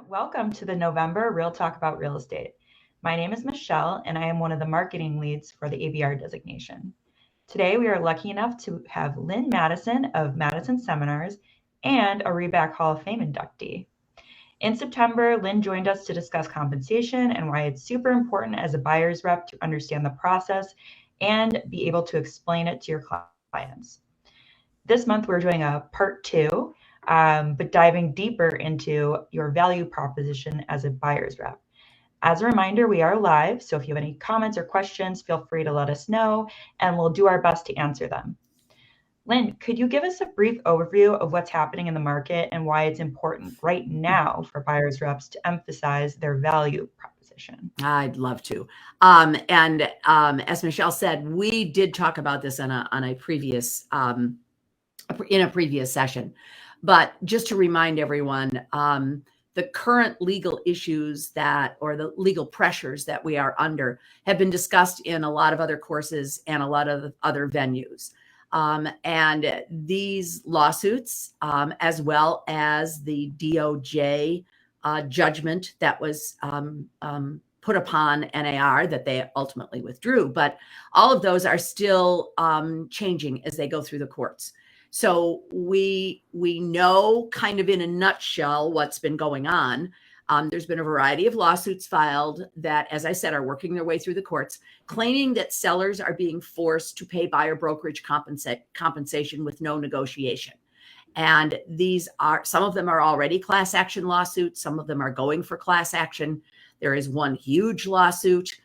Welcome to the November Real Talk About Real Estate. My name is Michelle, and I am one of the marketing leads for the ABR designation. Today, we are lucky enough to have Lynn Madison of Madison Seminars and a Reback Hall of Fame inductee. In September, Lynn joined us to discuss compensation and why it's super important as a buyer's rep to understand the process and be able to explain it to your clients. This month, we're doing a part two, but diving deeper into your value proposition as a buyer's rep. As a reminder, we are live, so if you have any comments or questions, feel free to let us know, and we'll do our best to answer them. Lynn, could you give us a brief overview of what's happening in the market and why it's important right now for buyer's reps to emphasize their value proposition? I'd love to. As Michelle said, we did talk about this in a previous session. But just to remind everyone, the current legal issues or the legal pressures that we are under have been discussed in a lot of other courses and a lot of other venues. And these lawsuits, as well as the DOJ judgment that was put upon NAR that they ultimately withdrew, but all of those are still changing as they go through the courts. So we know kind of in a nutshell what's been going on. There's been a variety of lawsuits filed that, as I said, are working their way through the courts, claiming that sellers are being forced to pay buyer brokerage compensation with no negotiation. And some of them are already class action lawsuits. Some of them are going for class action. There is one huge lawsuit.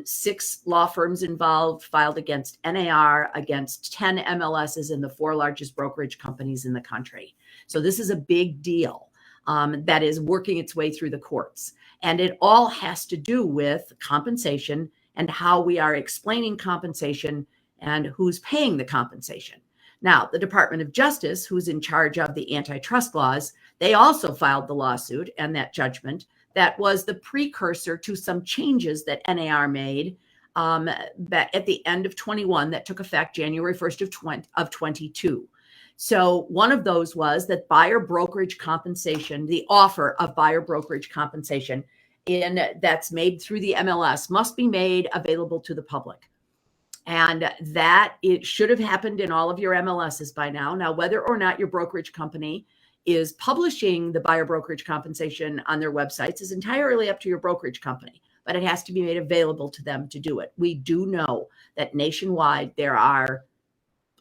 6 law firms involved filed against NAR, against 10 MLSs and the 4 largest brokerage companies in the country. So this is a big deal that is working its way through the courts. And it all has to do with compensation and how we are explaining compensation and who's paying the compensation. Now, the Department of Justice, who's in charge of the antitrust laws, they also filed the lawsuit and that judgment that was the precursor to some changes that NAR made at the end of 21 that took effect January 1st of 22. So one of those was that buyer brokerage compensation, the offer of buyer brokerage compensation that's made through the MLS must be made available to the public. And that it should have happened in all of your MLSs by now. Now, whether or not your brokerage company is publishing the buyer brokerage compensation on their websites is entirely up to your brokerage company, but it has to be made available to them to do it. We do know that nationwide there are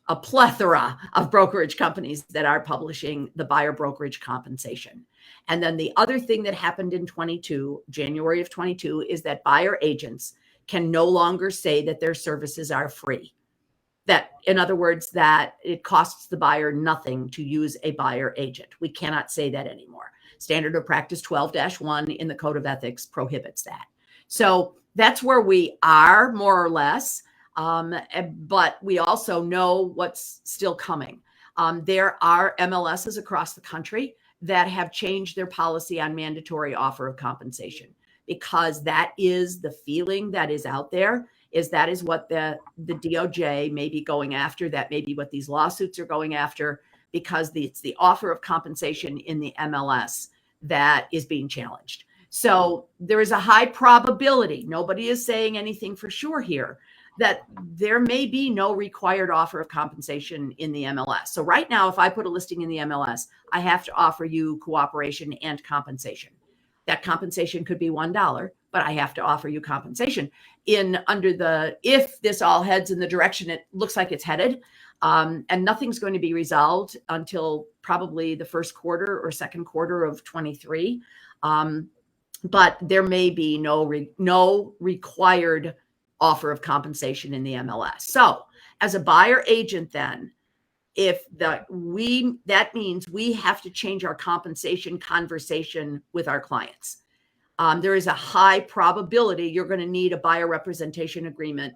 a plethora of brokerage companies that are publishing the buyer brokerage compensation. And then the other thing that happened in January of 22, is that buyer agents can no longer say that their services are free. That, in other words, that it costs the buyer nothing to use a buyer agent. We cannot say that anymore. Standard of Practice 12-1 in the Code of Ethics prohibits that. So that's where we are, more or less. But we also know what's still coming. There are MLSs across the country that have changed their policy on mandatory offer of compensation, because that is the feeling that is out there. That is what the DOJ may be going after. That may be what these lawsuits are going after, because it's the offer of compensation in the MLS that is being challenged. So there is a high probability, nobody is saying anything for sure here, that there may be no required offer of compensation in the MLS. So right now, if I put a listing in the MLS, I have to offer you cooperation and compensation. That compensation could be $1, but I have to offer you compensation if this all heads in the direction it looks like it's headed, and nothing's going to be resolved until probably the first quarter or second quarter of 23. But there may be no required offer of compensation in the MLS. So as a buyer agent, then, that means we have to change our compensation conversation with our clients. There is a high probability you're going to need a buyer representation agreement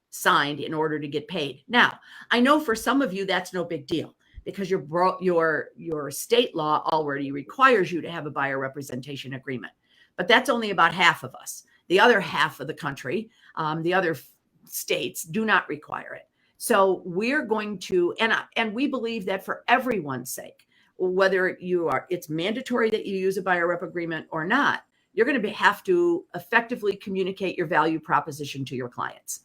signed in order to get paid. Now, I know for some of you that's no big deal, because your state law already requires you to have a buyer representation agreement. But that's only about half of us. The other half of the country, the other states, do not require it. So we're going to, and we believe that for everyone's sake, whether it's mandatory that you use a buyer rep agreement or not, you're going to have to effectively communicate your value proposition to your clients,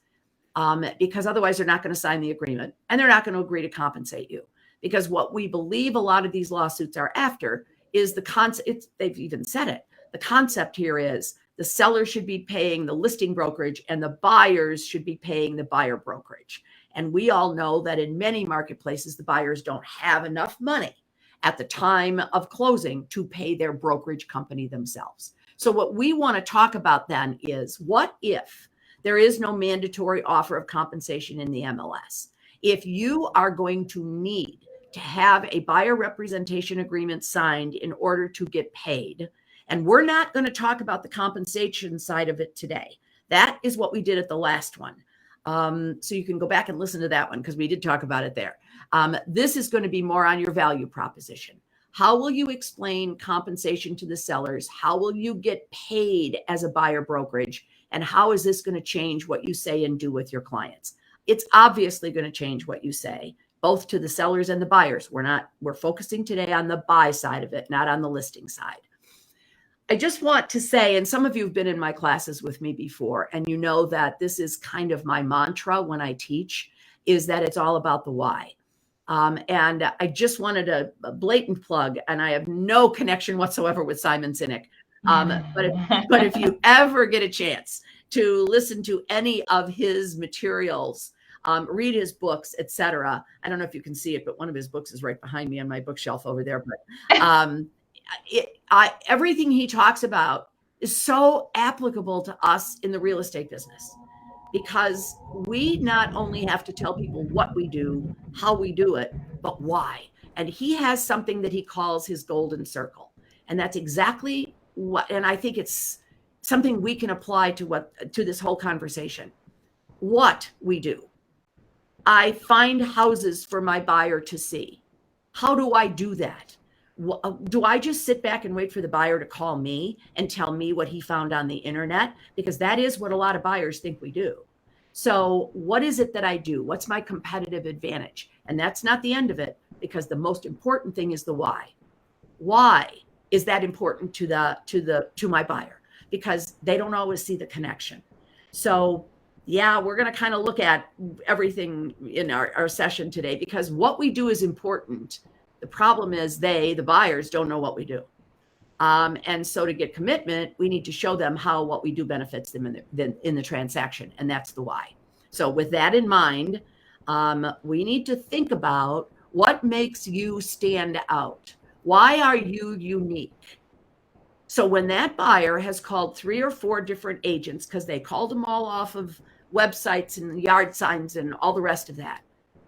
because otherwise they're not going to sign the agreement and they're not going to agree to compensate you. Because what we believe a lot of these lawsuits are after is the concept. They've even said it. The concept here is the seller should be paying the listing brokerage and the buyers should be paying the buyer brokerage. And we all know that in many marketplaces, the buyers don't have enough money at the time of closing to pay their brokerage company themselves. So what we want to talk about then is, what if there is no mandatory offer of compensation in the MLS? If you are going to need to have a buyer representation agreement signed in order to get paid, and we're not going to talk about the compensation side of it today. That is what we did at the last one. So you can go back and listen to that one because we did talk about it there. This is going to be more on your value proposition. How will you explain compensation to the sellers? How will you get paid as a buyer brokerage? And how is this going to change what you say and do with your clients? It's obviously going to change what you say, both to the sellers and the buyers. We're focusing today on the buy side of it, not on the listing side. I just want to say, and some of you have been in my classes with me before, and you know that this is kind of my mantra when I teach, is that it's all about the why. And I just wanted a blatant plug, and I have no connection whatsoever with Simon Sinek. But if you ever get a chance to listen to any of his materials, read his books, etc. I don't know if you can see it, but one of his books is right behind me on my bookshelf over there. But everything he talks about is so applicable to us in the real estate business, because we not only have to tell people what we do, how we do it, but why. And he has something that he calls his golden circle. And that's exactly what, and I think it's something we can apply to this whole conversation. What we do. I find houses for my buyer to see. How do I do that? Do I just sit back and wait for the buyer to call me and tell me what he found on the internet? Because that is what a lot of buyers think we do. So what is it that I do? What's my competitive advantage? And that's not the end of it, because the most important thing is the why. Why is that important to my buyer? Because they don't always see the connection. So yeah, we're going to kind of look at everything in our session today, because what we do is important. The problem is the buyers don't know what we do. And so to get commitment, we need to show them how what we do benefits them in the transaction. And that's the why. So with that in mind, we need to think about what makes you stand out. Why are you unique? So when that buyer has called 3 or 4 different agents, because they called them all off of websites and yard signs and all the rest of that,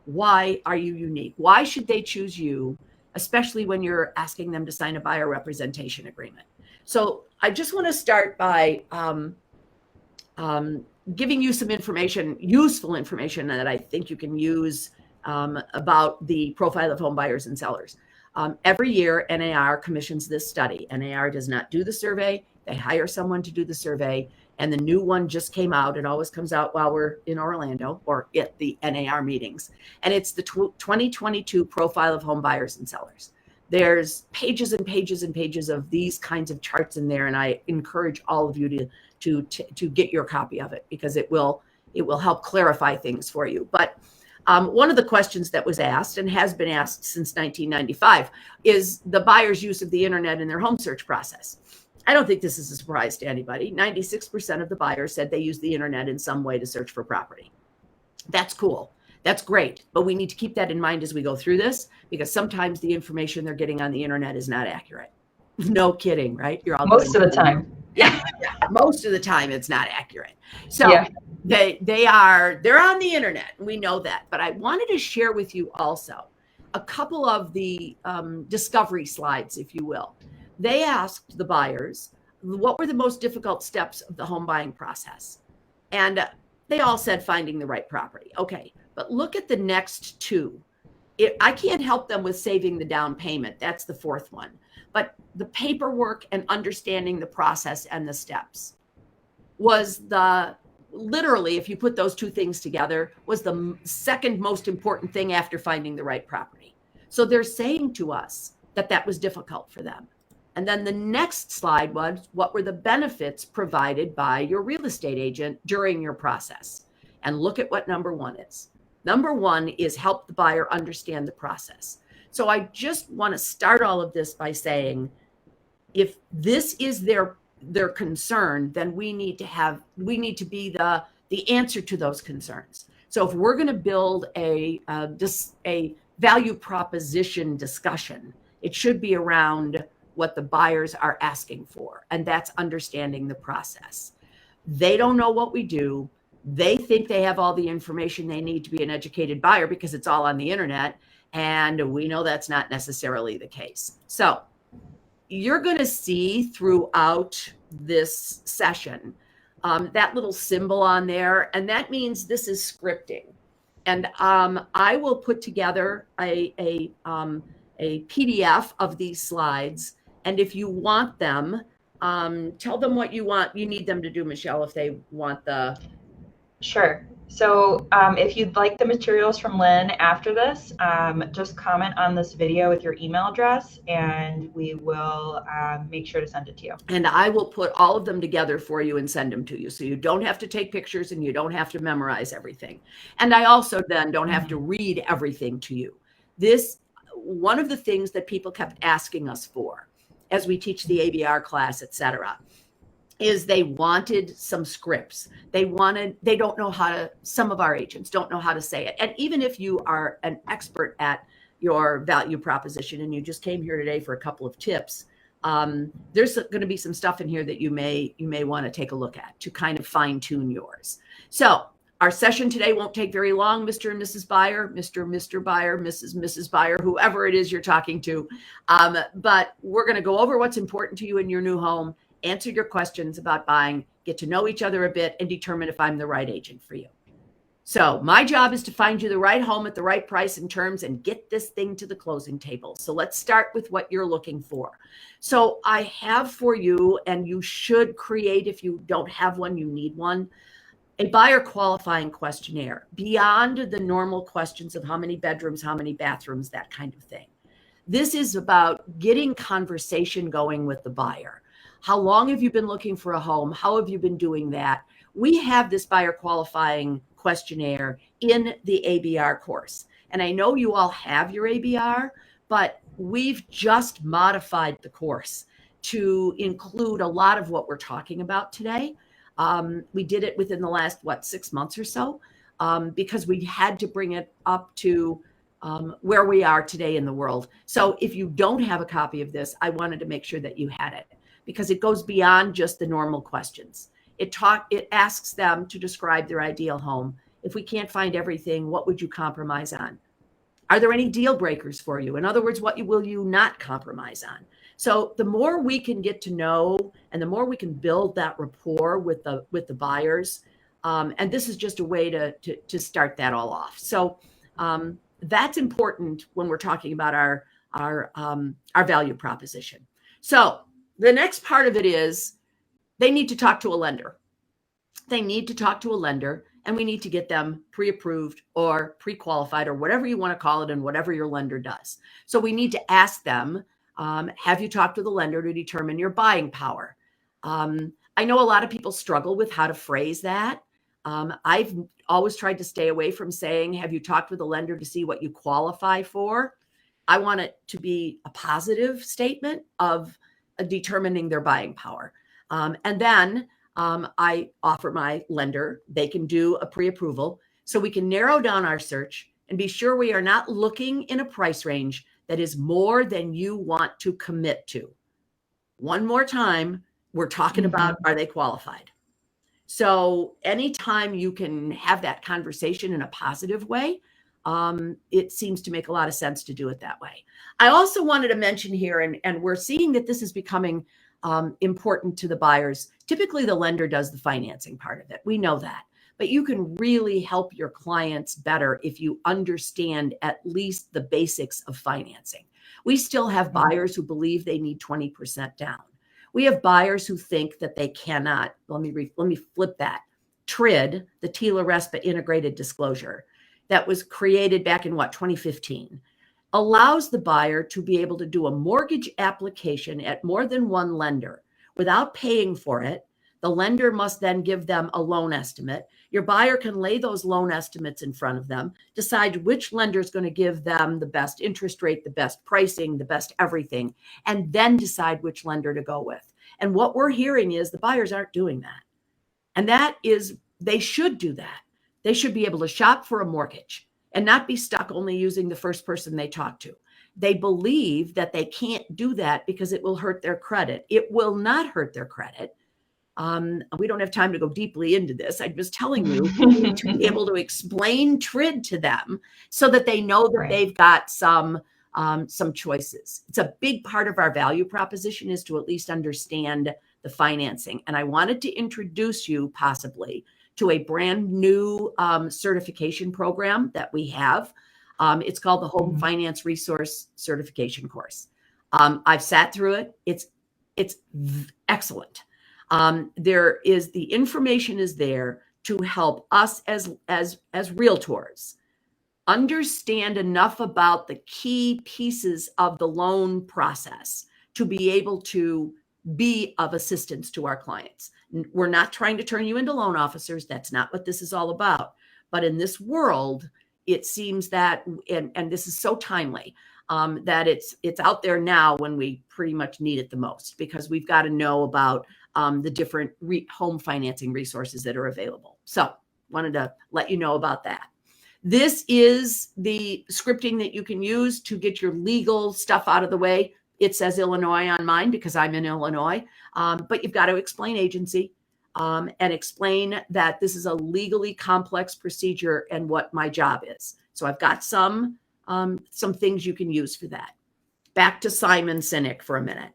why are you unique? Why should they choose you, especially when you're asking them to sign a buyer representation agreement? So I just want to start by giving you some information, useful information that I think you can use about the profile of home buyers and sellers. Every year, NAR commissions this study. NAR does not do the survey. They hire someone to do the survey. And the new one just came out. It always comes out while we're in Orlando or at the NAR meetings. And it's the 2022 profile of home buyers and sellers. There's pages and pages and pages of these kinds of charts in there. And I encourage all of you to get your copy of it, because it will help clarify things for you. But one of the questions that was asked, and has been asked since 1995, is the buyer's use of the internet in their home search process. I don't think this is a surprise to anybody. 96% of the buyers said they use the internet in some way to search for property. That's cool. That's great. But we need to keep that in mind as we go through this, because sometimes the information they're getting on the internet is not accurate. No kidding, right? You're all most of the time. Yeah, most of the time it's not accurate. So yeah. They're on the internet. We know that. But I wanted to share with you also a couple of the discovery slides, if you will. They asked the buyers, what were the most difficult steps of the home buying process? And they all said finding the right property. Okay, but look at the next 2. I can't help them with saving the down payment. That's the 4th one. But the paperwork and understanding the process and the steps was literally, if you put those 2 things together, was the second most important thing after finding the right property. So they're saying to us, that was difficult for them. And then the next slide was, what were the benefits provided by your real estate agent during your process? And look at what number one is. Number one is help the buyer understand the process. So I just want to start all of this by saying, if this is their concern, then we need to be the answer to those concerns. So if we're going to build a value proposition discussion, it should be around what the buyers are asking for, and that's understanding the process. They don't know what we do. They think they have all the information they need to be an educated buyer because it's all on the internet, and we know that's not necessarily the case. So you're going to see throughout this session that little symbol on there, and that means this is scripting. And I will put together a PDF of these slides, and if you want them, tell them what you need them to do, Michelle, if they want the... Sure. So if you'd like the materials from Lynn after this, just comment on this video with your email address, and we will make sure to send it to you. And I will put all of them together for you and send them to you, so you don't have to take pictures and you don't have to memorize everything. And I also then don't have to read everything to you. One of the things that people kept asking us for as we teach the ABR class, et cetera, is they wanted some scripts. Some of our agents don't know how to say it. And even if you are an expert at your value proposition and you just came here today for a couple of tips, there's going to be some stuff in here that you may want to take a look at to kind of fine tune yours. So our session today won't take very long, Mr. and Mrs. Buyer, Mr. Buyer, Mrs. Buyer, whoever it is you're talking to. But we're going to go over what's important to you in your new home, answer your questions about buying, get to know each other a bit, and determine if I'm the right agent for you. So my job is to find you the right home at the right price and terms and get this thing to the closing table. So let's start with what you're looking for. So I have for you, and you should create, if you don't have one, you need one, a buyer qualifying questionnaire beyond the normal questions of how many bedrooms, how many bathrooms, that kind of thing. This is about getting conversation going with the buyer. How long have you been looking for a home? How have you been doing that? We have this buyer qualifying questionnaire in the ABR course. And I know you all have your ABR, but we've just modified the course to include a lot of what we're talking about today. We did it within the last, 6 months or so, because we had to bring it up to where we are today in the world. So if you don't have a copy of this, I wanted to make sure that you had it, because it goes beyond just the normal questions. It asks them to describe their ideal home. If we can't find everything, what would you compromise on? Are there any deal breakers for you? In other words, what will you not compromise on? So the more we can get to know, and the more we can build that rapport with the buyers, and this is just a way to start that all off. So that's important when we're talking about our value proposition. So the next part of it is they need to talk to a lender. They need to talk to a lender, and we need to get them pre-approved or pre-qualified or whatever you want to call it, and whatever your lender does. So we need to ask them, have you talked to the lender to determine your buying power? I know a lot of people struggle with how to phrase that. I've always tried to stay away from saying, have you talked with a lender to see what you qualify for? I want it to be a positive statement of determining their buying power. And then I offer my lender, they can do a pre-approval so we can narrow down our search and be sure we are not looking in a price range that is more than you want to commit to. One more time, we're talking about, are they qualified? So anytime you can have that conversation in a positive way, it seems to make a lot of sense to do it that way. I also wanted to mention here, and we're seeing that this is becoming important to the buyers. Typically, the lender does the financing part of it. We know that. But you can really help your clients better if you understand at least the basics of financing. We still have buyers who believe they need 20% down. We have buyers who think that they cannot, let me flip that, TRID, the TILA RESPA integrated disclosure, that was created back in 2015. allows the buyer to be able to do a mortgage application at more than one lender without paying for it. The lender must then give them a loan estimate. Your buyer can lay those loan estimates in front of them, decide which lender is going to give them the best interest rate, the best pricing, the best everything, and then decide which lender to go with. And what we're hearing is the buyers aren't doing that. And that is, they should do that. They should be able to shop for a mortgage and not be stuck only using the first person they talk to. They believe that they can't do that because it will hurt their credit. It will not hurt their credit. We don't have time to go deeply into this. I'm just telling you, you need to be able to explain TRID to them so that they know that they've got some choices. It's a big part of our value proposition is to at least understand the financing. And I wanted to introduce you possibly to a brand new certification program that we have. It's called the Home Finance Resource Certification Course. I've sat through it. It's excellent. The information is there to help us as realtors understand enough about the key pieces of the loan process to be able to be of assistance to our clients. We're not trying to turn you into loan officers. That's not what this is all about. But in this world, it seems that, and this is so timely, that it's out there now when we pretty much need it the most, because we've got to know about the different home financing resources that are available. So wanted to let you know about that. This is the scripting that you can use to get your legal stuff out of the way. It says Illinois on mine because I'm in Illinois, but you've got to explain agency and explain that this is a legally complex procedure and what my job is. So I've got some things you can use for that. Back to Simon Sinek for a minute.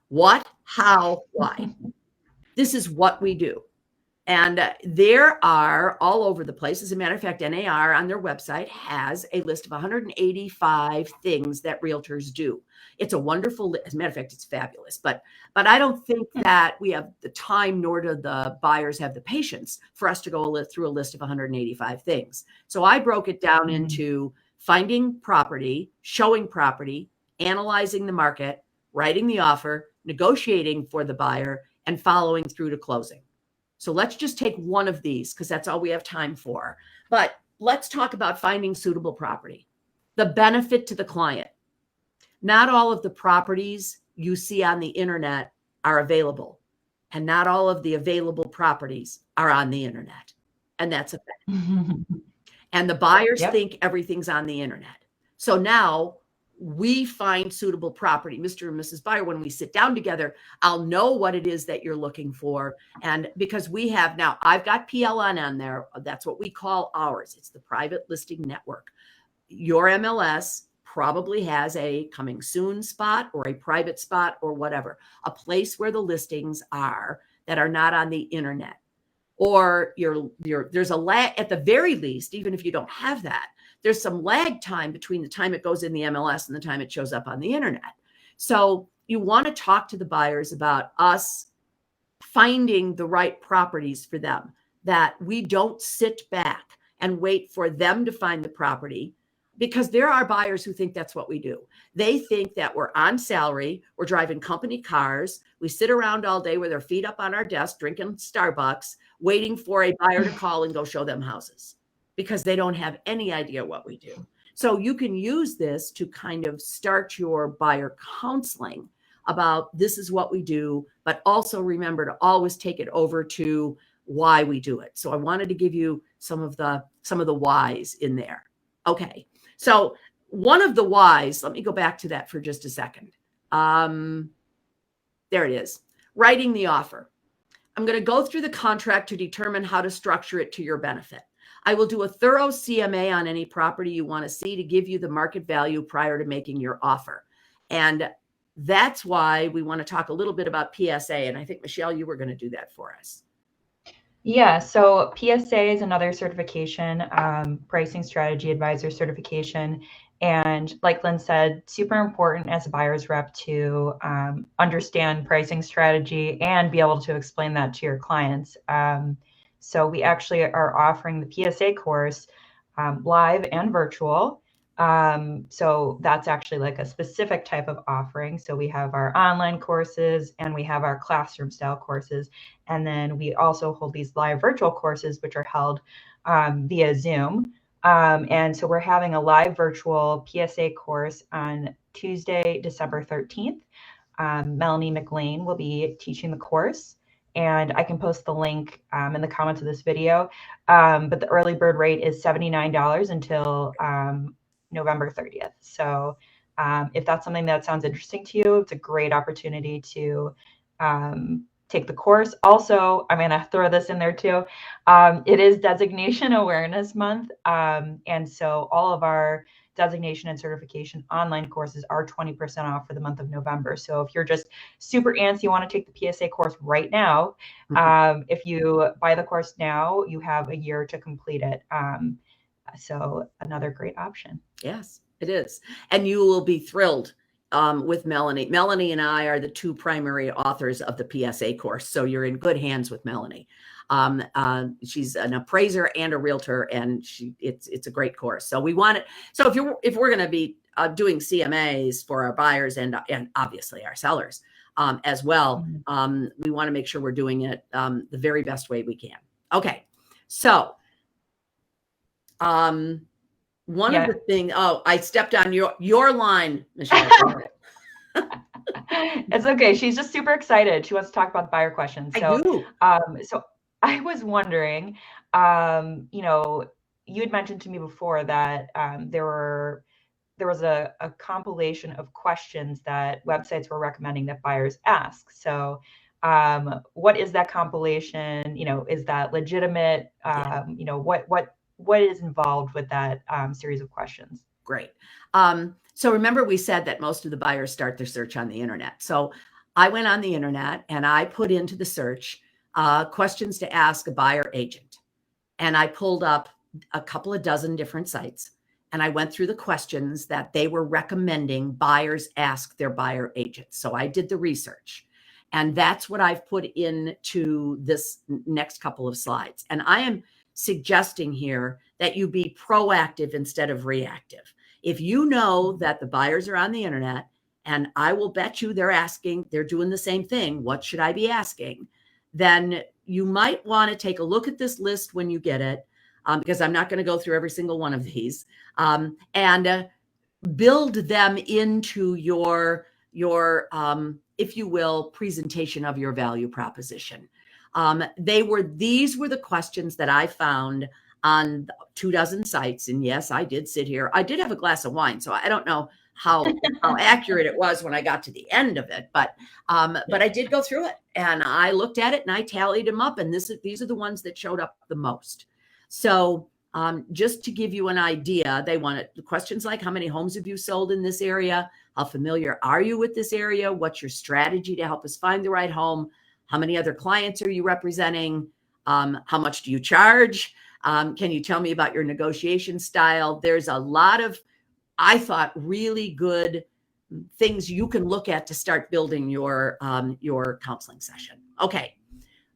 What, how, why? This is what we do. And there are all over the place. As a matter of fact, NAR on their website has a list of 185 things that realtors do. It's a wonderful list. As a matter of fact, it's fabulous. But I don't think that we have the time, nor do the buyers have the patience for us to go through a list of 185 things. So I broke it down into finding property, showing property, analyzing the market, writing the offer, negotiating for the buyer, and following through to closing. So let's just take one of these because that's all we have time for. But let's talk about finding suitable property. The benefit to the client. Not all of the properties you see on the internet are available, and not all of the available properties are on the internet. And that's a fact. And the buyers think everything's on the internet. So now we find suitable property. Mr. and Mrs. Buyer, when we sit down together, I'll know what it is that you're looking for. And because we have now, I've got PLN on there. That's what we call ours. It's the private listing network. Your MLS probably has a coming soon spot or a private spot or whatever, a place where the listings are that are not on the internet. Or there's a lag at the very least, even if you don't have that, there's some lag time between the time it goes in the MLS and the time it shows up on the internet. So you want to talk to the buyers about us finding the right properties for them, that we don't sit back and wait for them to find the property, because there are buyers who think that's what we do. They think that we're on salary, we're driving company cars, we sit around all day with our feet up on our desk, drinking Starbucks, waiting for a buyer to call and go show them houses, because they don't have any idea what we do. So you can use this to kind of start your buyer counseling about this is what we do, but also remember to always take it over to why we do it. So I wanted to give you some of the whys in there. Okay. So one of the whys, let me go back to that for just a second. There it is. Writing the offer. I'm going to go through the contract to determine how to structure it to your benefit. I will do a thorough CMA on any property you want to see to give you the market value prior to making your offer. And that's why we want to talk a little bit about PSA. And I think, Michelle, you were going to do that for us. Yeah, so PSA is another certification, pricing strategy advisor certification. And like Lynn said, super important as a buyer's rep to understand pricing strategy and be able to explain that to your clients. So we actually are offering the PSA course live and virtual. So that's actually like a specific type of offering. So we have our online courses and we have our classroom style courses. And then we also hold these live virtual courses, which are held via Zoom. And so we're having a live virtual PSA course on Tuesday, December 13th. Melanie McLean will be teaching the course. And I can post the link in the comments of this video. But the early bird rate is $79 until November 30th. So if that's something that sounds interesting to you, it's a great opportunity to take the course. Also, I'm going to throw this in there too. It is Designation Awareness Month. And so all of our designation and certification online courses are 20% off for the month of November. So if you're just super antsy, you want to take the PSA course right now, if you buy the course now, you have a year to complete it. So another great option. Yes, it is. And you will be thrilled with Melanie. Melanie and I are the two primary authors of the PSA course. So you're in good hands with Melanie. She's an appraiser and a realtor, and it's a great course. So we want it. So if we're going to be doing CMAs for our buyers and obviously our sellers as well, we want to make sure we're doing it the very best way we can. Okay. So one of the things, I stepped on your line, Michelle. It's okay. She's just super excited. She wants to talk about the buyer questions. So, so I was wondering, you know, you had mentioned to me before that there was a compilation of questions that websites were recommending that buyers ask. So what is that compilation? You know, is that legitimate? You know, what is involved with that series of questions? Great. So remember we said that most of the buyers start their search on the internet. So I went on the internet and I put into the search questions to ask a buyer agent. And I pulled up a couple of dozen different sites and I went through the questions that they were recommending buyers ask their buyer agents. So I did the research. And that's what I've put into this next couple of slides. And I am suggesting here that you be proactive instead of reactive. If you know that the buyers are on the internet, and I will bet you they're doing the same thing, what should I be asking? Then you might want to take a look at this list when you get it, because I'm not going to go through every single one of these, and build them into your if you will, presentation of your value proposition. These were the questions that I found on 24 sites. And yes, I did sit here. I did have a glass of wine, so I don't know how accurate it was when I got to the end of it, but I did go through it and I looked at it and I tallied them up, and these are the ones that showed up the most. So just to give you an idea, they wanted questions like, how many homes have you sold in this area? How familiar are you with this area? What's your strategy to help us find the right home? How many other clients are you representing? How much do you charge? Can you tell me about your negotiation style? There's a lot of, I thought, really good things you can look at to start building your counseling session. Okay.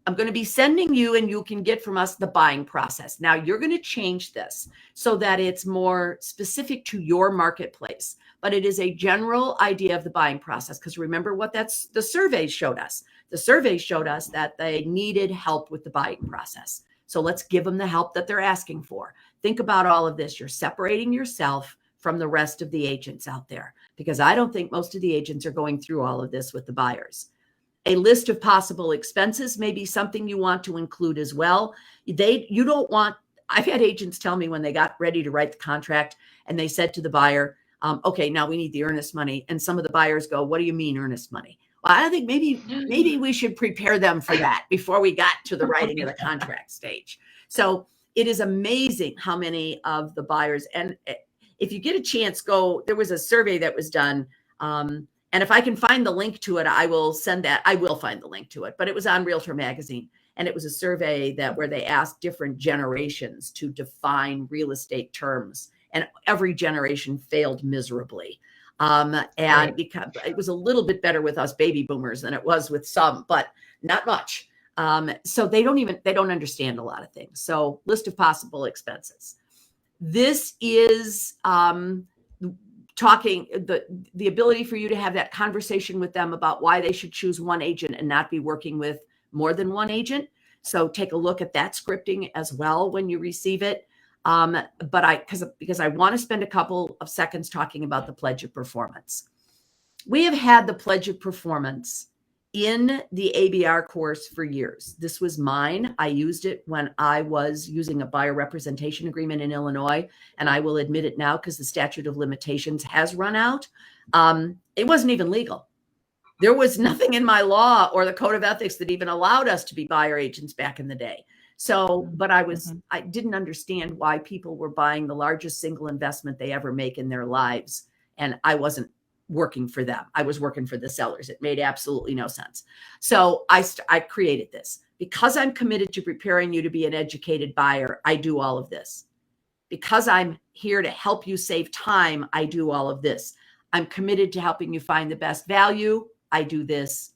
I'm going to be sending you, and you can get from us, the buying process. Now you're going to change this so that it's more specific to your marketplace, but it is a general idea of the buying process. Because remember what the surveys showed us. The surveys showed us that they needed help with the buying process. So let's give them the help that they're asking for. Think about all of this. You're separating yourself from the rest of the agents out there, because I don't think most of the agents are going through all of this with the buyers. A list of possible expenses may be something you want to include as well. I've had agents tell me when they got ready to write the contract and they said to the buyer, okay, now we need the earnest money. And some of the buyers go, what do you mean earnest money? Well, I think maybe we should prepare them for that before we got to the writing of the contract stage. So it is amazing how many of the buyers, and if you get a chance, there was a survey that was done, and if I can find the link to it, I will send that. I will find the link to it, but it was on Realtor Magazine. And it was a survey where they asked different generations to define real estate terms. And every generation failed miserably. And because it was a little bit better with us baby boomers than it was with some, but not much. So they don't understand a lot of things. So list of possible expenses. This is talking, the ability for you to have that conversation with them about why they should choose one agent and not be working with more than one agent. So take a look at that scripting as well when you receive it. Because I want to spend a couple of seconds talking about the Pledge of Performance. We have had the Pledge of Performance in the ABR course for years. This was mine. I used it when I was using a buyer representation agreement in Illinois, and I will admit it now because the statute of limitations has run out. It wasn't even legal. There was nothing in my law or the code of ethics that even allowed us to be buyer agents back in the day. So, but I didn't understand why people were buying the largest single investment they ever make in their lives. And I wasn't working for them. I was working for the sellers. It made absolutely no sense. So I created this because I'm committed to preparing you to be an educated buyer. I do all of this because I'm here to help you save time. I do all of this. I'm committed to helping you find the best value. I do this.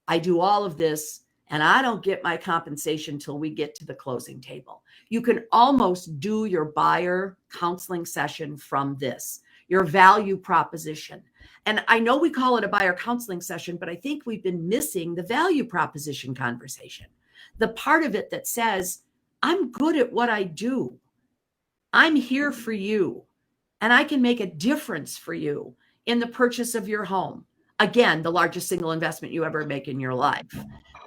I do all of this. And I don't get my compensation till we get to the closing table. You can almost do your buyer counseling session from this, your value proposition. And I know we call it a buyer counseling session, but I think we've been missing the value proposition conversation. The part of it that says, I'm good at what I do. I'm here for you. And I can make a difference for you in the purchase of your home. Again, the largest single investment you ever make in your life.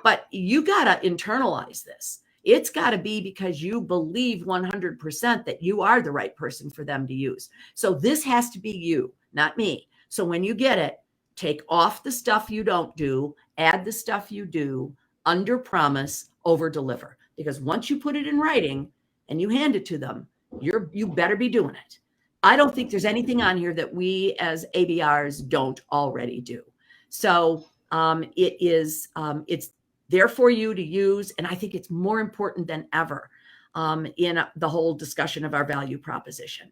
But you got to internalize this. It's got to be because you believe 100% that you are the right person for them to use. So this has to be you, not me. So when you get it, take off the stuff you don't do, add the stuff you do, under promise, over deliver. Because once you put it in writing and you hand it to them, you better be doing it. I don't think there's anything on here that we as ABRs don't already do. So it's there for you to use. And I think it's more important than ever in the whole discussion of our value proposition.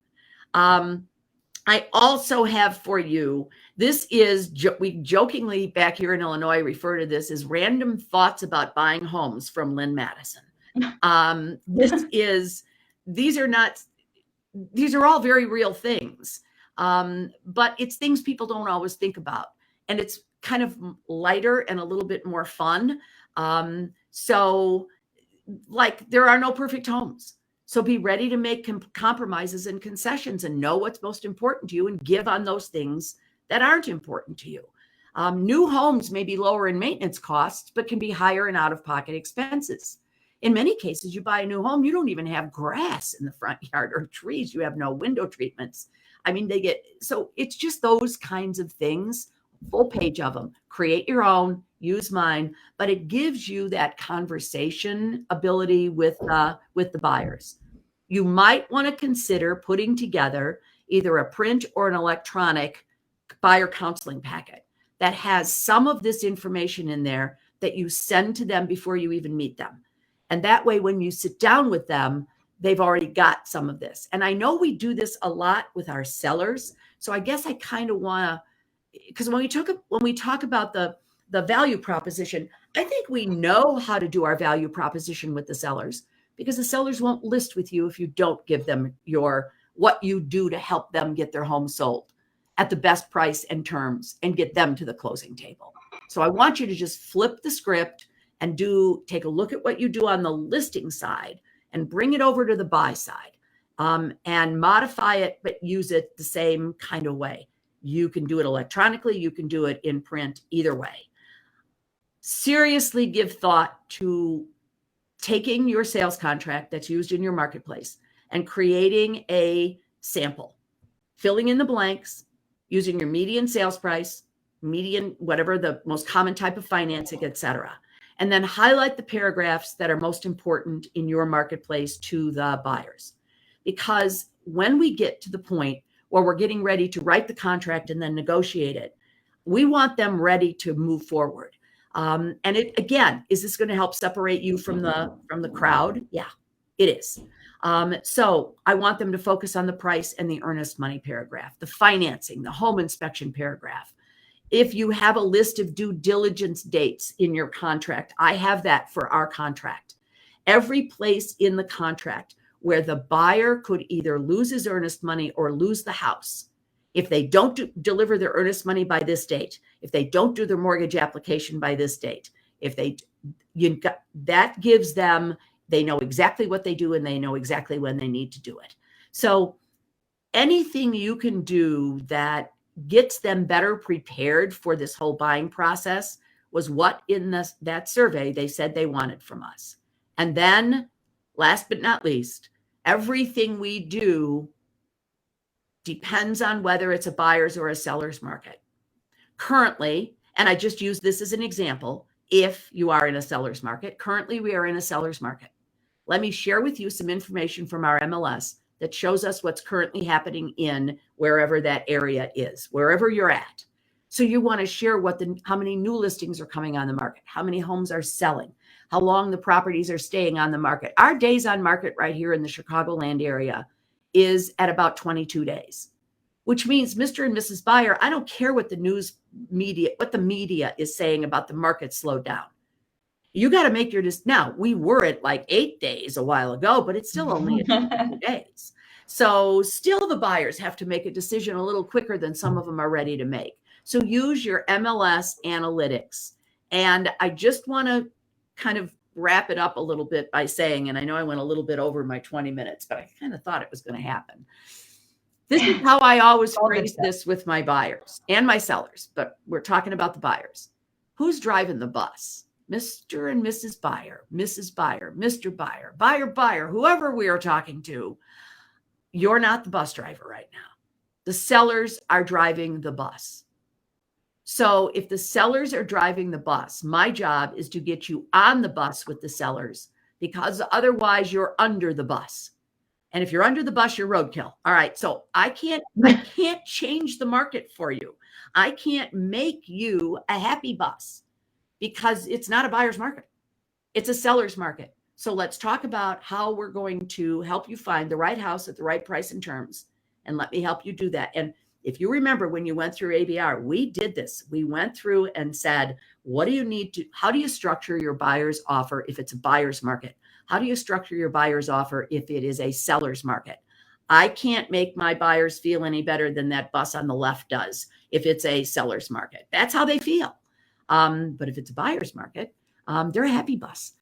I also have for you, this is, we jokingly back here in Illinois refer to this as random thoughts about buying homes from Lynn Madison. These are all very real things, but it's things people don't always think about. And it's kind of lighter and a little bit more fun. So like there are no perfect homes. So be ready to make compromises and concessions and know what's most important to you and give on those things that aren't important to you. New homes may be lower in maintenance costs, but can be higher in out-of-pocket expenses. In many cases, you buy a new home, you don't even have grass in the front yard or trees. You have no window treatments. I mean, so it's just those kinds of things, full page of them. Create your own, use mine, but it gives you that conversation ability with the buyers. You might want to consider putting together either a print or an electronic buyer counseling packet that has some of this information in there that you send to them before you even meet them. And that way, when you sit down with them, they've already got some of this. And I know we do this a lot with our sellers. So I guess I kind of want to, because when we talk about the value proposition, I think we know how to do our value proposition with the sellers, because the sellers won't list with you if you don't give them what you do to help them get their home sold at the best price and terms and get them to the closing table. So I want you to just flip the script and take a look at what you do on the listing side and bring it over to the buy side, and modify it, but use it the same kind of way. You can do it electronically. You can do it in print, either way. Seriously give thought to taking your sales contract that's used in your marketplace and creating a sample, filling in the blanks, using your median sales price, median, whatever the most common type of financing, et cetera. And then highlight the paragraphs that are most important in your marketplace to the buyers. Because when we get to the point where we're getting ready to write the contract and then negotiate it, we want them ready to move forward. And again, is this going to help separate you from the crowd? Yeah, it is. So I want them to focus on the price and the earnest money paragraph, the financing, the home inspection paragraph. If you have a list of due diligence dates in your contract, I have that for our contract. Every place in the contract where the buyer could either lose his earnest money or lose the house, If they don't deliver their earnest money by this date, if they don't do their mortgage application by this date, that gives them, they know exactly what they do and they know exactly when they need to do it. So anything you can do that gets them better prepared for this whole buying process was what in that survey they said they wanted from us. And then last but not least, everything we do depends on whether it's a buyer's or a seller's market. Currently, and I just use this as an example, if you are in a seller's market, currently we are in a seller's market. Let me share with you some information from our MLS that shows us what's currently happening in wherever that area is, wherever you're at. So you want to share how many new listings are coming on the market, how many homes are selling, how long the properties are staying on the market. Our days on market right here in the Chicagoland area is at about 22 days, which means Mr. and Mrs. Buyer, I don't care what the media is saying about the market slowed down. You got to make your decision. Now, we were at like 8 days a while ago, but it's still only at 22 days. So still the buyers have to make a decision a little quicker than some of them are ready to make. So use your MLS analytics. And I just want to kind of wrap it up a little bit by saying, and I know I went a little bit over my 20 minutes, but I kind of thought it was going to happen. This is how I always phrase this with my buyers and my sellers, but we're talking about the buyers. Who's driving the bus? Mr. and Mrs. Buyer, Mrs. Buyer, Mr. Buyer, buyer, whoever we are talking to. You're not the bus driver right now. The sellers are driving the bus. So if the sellers are driving the bus, my job is to get you on the bus with the sellers, because otherwise you're under the bus. And if you're under the bus, you're roadkill. All right. So I can't change the market for you. I can't make you a happy bus because it's not a buyer's market. It's a seller's market. So let's talk about how we're going to help you find the right house at the right price and terms. And let me help you do that. And if you remember when you went through ABR, we did this. We went through and said, what do you need to, how do you structure your buyer's offer if it's a buyer's market? How do you structure your buyer's offer if it is a seller's market? I can't make my buyers feel any better than that bus on the left does if it's a seller's market. That's how they feel. But if it's a buyer's market, they're a happy bus.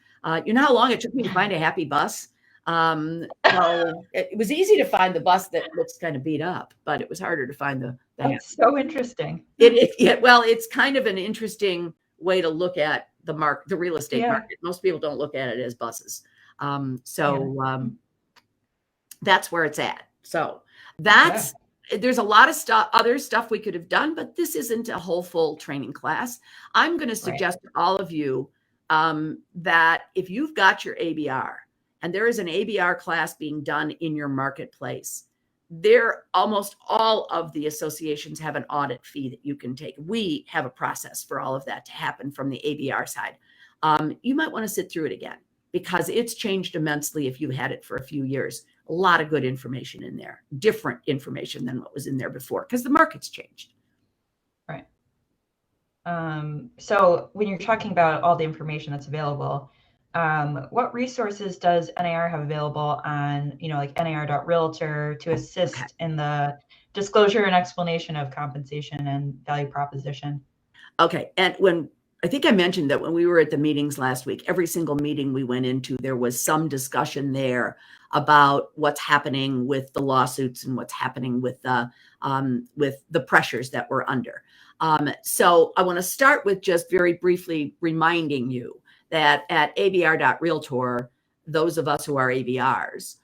You know how long it took me to find a happy bus? So it was easy to find the bus that looks kind of beat up, but it was harder to find the That's so interesting. Well, it's kind of an interesting way to look at the real estate market. Most people don't look at it as buses. That's where it's at. So there's a lot of other stuff we could have done, but this isn't a whole full training class. I'm going to suggest to all of you that if you've got your ABR and there is an ABR class being done in your marketplace, almost all of the associations have an audit fee that you can take. We have a process for all of that to happen from the ABR side. You might want to sit through it again because it's changed immensely if you've had it for a few years. A lot of good information in there, different information than what was in there before because the market's changed. Right. So when you're talking about all the information that's available, what resources does NAR have available on, like NAR.realtor to assist in the disclosure and explanation of compensation and value proposition? Okay. And I think I mentioned that when we were at the meetings last week, every single meeting we went into, there was some discussion there about what's happening with the lawsuits and what's happening with the pressures that we're under. So I want to start with just very briefly reminding you that at abr.realtor, those of us who are ABRs,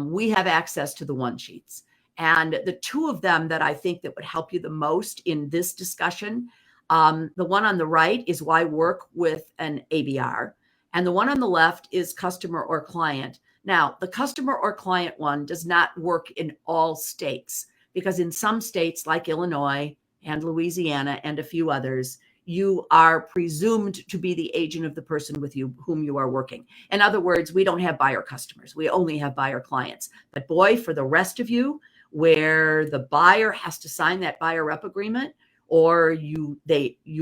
we have access to the one sheets. And the two of them that I think that would help you the most in this discussion, the one on the right is why work with an ABR. And the one on the left is customer or client. Now, the customer or client one does not work in all states because in some states like Illinois and Louisiana and a few others, you are presumed to be the agent of the person with whom you are working. In other words, we don't have buyer customers. We only have buyer clients. But boy, for the rest of you, where the buyer has to sign that buyer rep agreement or you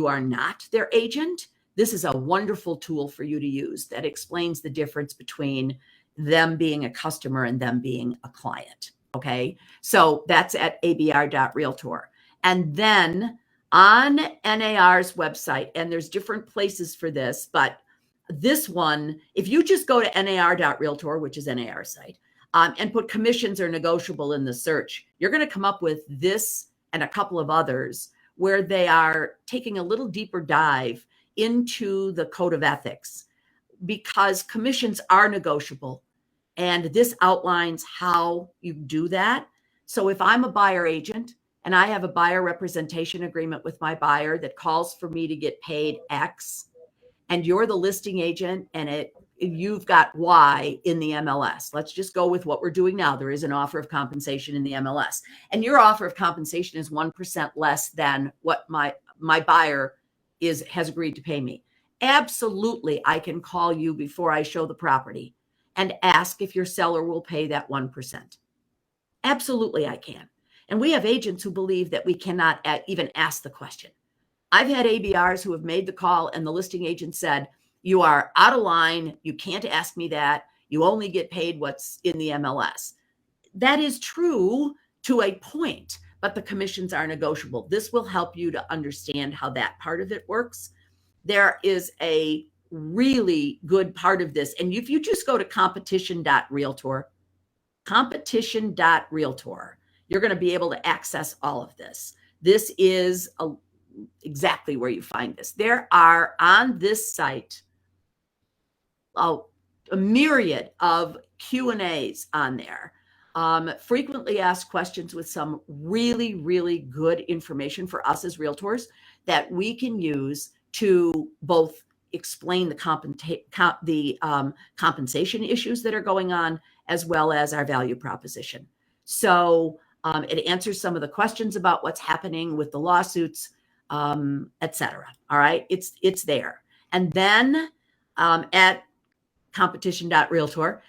are not their agent, this is a wonderful tool for you to use that explains the difference between them being a customer and them being a client. Okay. So that's at abr.realtor. And then on NAR's website, and there's different places for this, but this one, if you just go to nar.realtor, which is NAR's site, and put commissions are negotiable in the search, you're going to come up with this and a couple of others where they are taking a little deeper dive into the code of ethics, because commissions are negotiable. And this outlines how you do that. So if I'm a buyer agent and I have a buyer representation agreement with my buyer that calls for me to get paid X, and you're the listing agent and you've got Y in the MLS. Let's just go with what we're doing now. There is an offer of compensation in the MLS, and your offer of compensation is 1% less than what my buyer has agreed to pay me. Absolutely, I can call you before I show the property and ask if your seller will pay that 1%. Absolutely, I can. And we have agents who believe that we cannot even ask the question. I've had ABRs who have made the call and the listing agent said, you are out of line. You can't ask me that. You only get paid what's in the MLS. That is true to a point, but the commissions are negotiable. This will help you to understand how that part of it works. There is a really good part of this. And if you just go to competition.realtor, you're going to be able to access all of this. This is exactly where you find this. There are on this site a myriad of Q&As on there, frequently asked questions with some really, really good information for us as realtors that we can use to both explain the compensation issues that are going on, as well as our value proposition. So it answers some of the questions about what's happening with the lawsuits, etc. All right, it's there. And then at competition.realtor,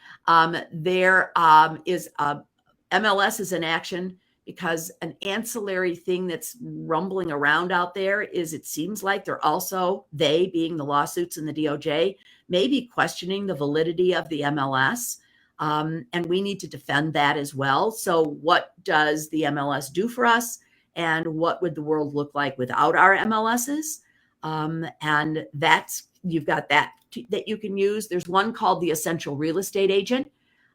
there is MLS is in action, because an ancillary thing that's rumbling around out there is it seems like they being the lawsuits and the DOJ, may be questioning the validity of the MLS. And we need to defend that as well. So what does the MLS do for us? And what would the world look like without our MLSs? And you've got that you can use. There's one called the Essential Real Estate Agent.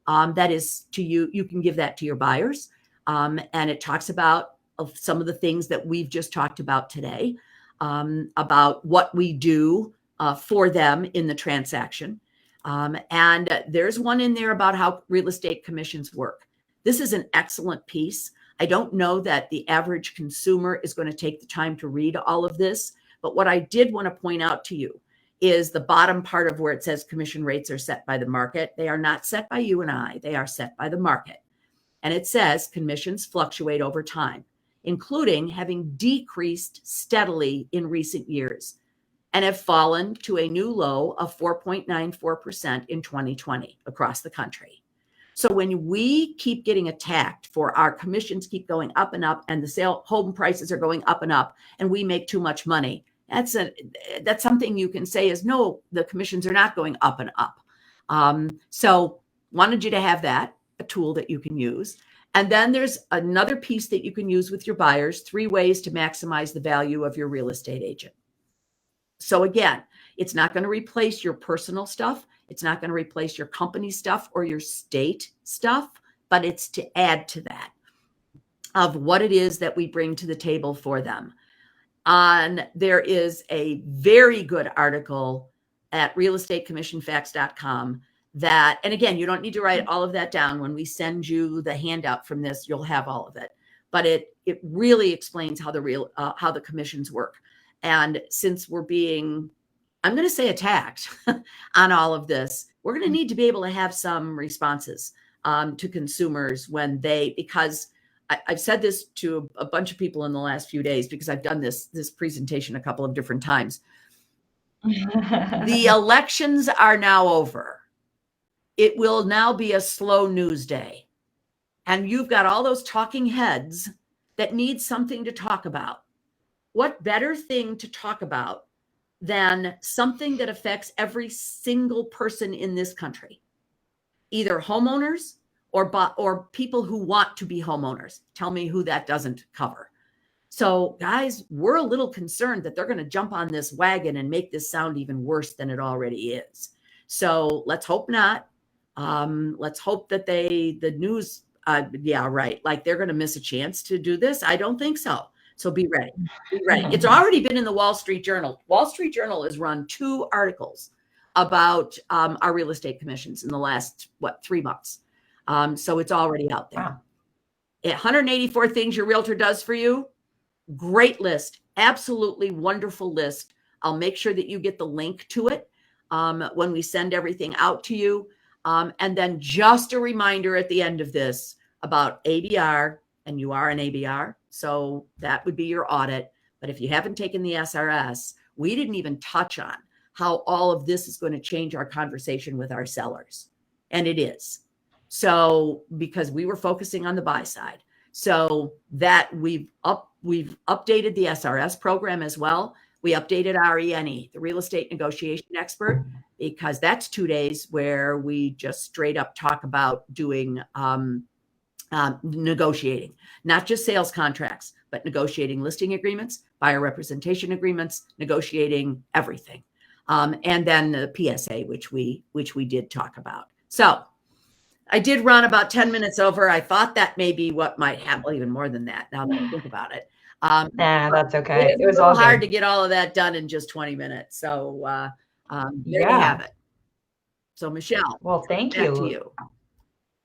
That is you can give that to your buyers. And it talks about some of the things that we've just talked about today, about what we do for them in the transaction. And there's one in there about how real estate commissions work. This is an excellent piece. I don't know that the average consumer is going to take the time to read all of this, but what I did want to point out to you is the bottom part of where it says commission rates are set by the market. They are not set by you and I. They are set by the market. And it says commissions fluctuate over time, including having decreased steadily in recent years and have fallen to a new low of 4.94% in 2020 across the country. So when we keep getting attacked for our commissions keep going up and up, and the home prices are going up and up, and we make too much money, that's something you can say is, no, the commissions are not going up and up. So wanted you to have that, a tool that you can use. And then there's another piece that you can use with your buyers, 3 ways to maximize the value of your real estate agent. So again, it's not going to replace your personal stuff. It's not going to replace your company stuff or your state stuff, but it's to add to that of what it is that we bring to the table for them. There is a very good article at realestatecommissionfacts.com that, and again, you don't need to write all of that down. When we send you the handout from this, you'll have all of it. But it really explains how the commissions work. And since we're being, I'm going to say, attacked on all of this, we're going to need to be able to have some responses to consumers because I've said this to a bunch of people in the last few days, because I've done this presentation a couple of different times. The elections are now over. It will now be a slow news day. And you've got all those talking heads that need something to talk about. What better thing to talk about than something that affects every single person in this country, either homeowners or people who want to be homeowners. Tell me who that doesn't cover. So guys, we're a little concerned that they're going to jump on this wagon and make this sound even worse than it already is. So let's hope not. Let's hope that the news, yeah, right. Like they're going to miss a chance to do this. I don't think so. So be ready. Be ready. It's already been in the Wall Street Journal. Wall Street Journal has run 2 articles about our real estate commissions in the last, 3 months. So it's already out there. Wow. 184 things your realtor does for you. Great list. Absolutely wonderful list. I'll make sure that you get the link to it when we send everything out to you. And then just a reminder at the end of this about ABR, and you are an ABR, so that would be your audit. But if you haven't taken the SRS, we didn't even touch on how all of this is going to change our conversation with our sellers. And it is. So because we were focusing on the buy side. So that we've updated the SRS program as well. We updated RENE, the real estate negotiation expert, because that's 2 days where we just straight up talk about doing negotiating, not just sales contracts, but negotiating listing agreements, buyer representation agreements, negotiating everything. And then the PSA, which we did talk about. So I did run about 10 minutes over. I thought that may be what might happen, well, even more than that, now that I think about it. Nah, that's okay. It was a little hard to get all of that done in just 20 minutes. So there you have it. So Michelle, well, thank back you. to you.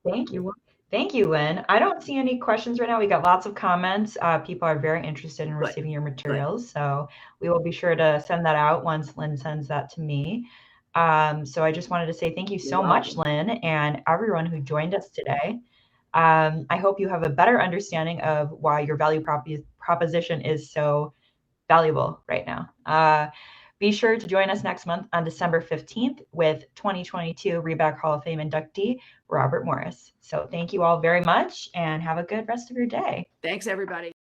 Thank you. Thank you, Lynn. I don't see any questions right now. We got lots of comments. People are very interested in receiving your materials. So we will be sure to send that out once Lynn sends that to me. So I just wanted to say thank you so much, Lynn, and everyone who joined us today. I hope you have a better understanding of why your value proposition is so valuable right now. Be sure to join us next month on December 15th with 2022 REBAC Hall of Fame inductee, Robert Morris. So thank you all very much and have a good rest of your day. Thanks, everybody.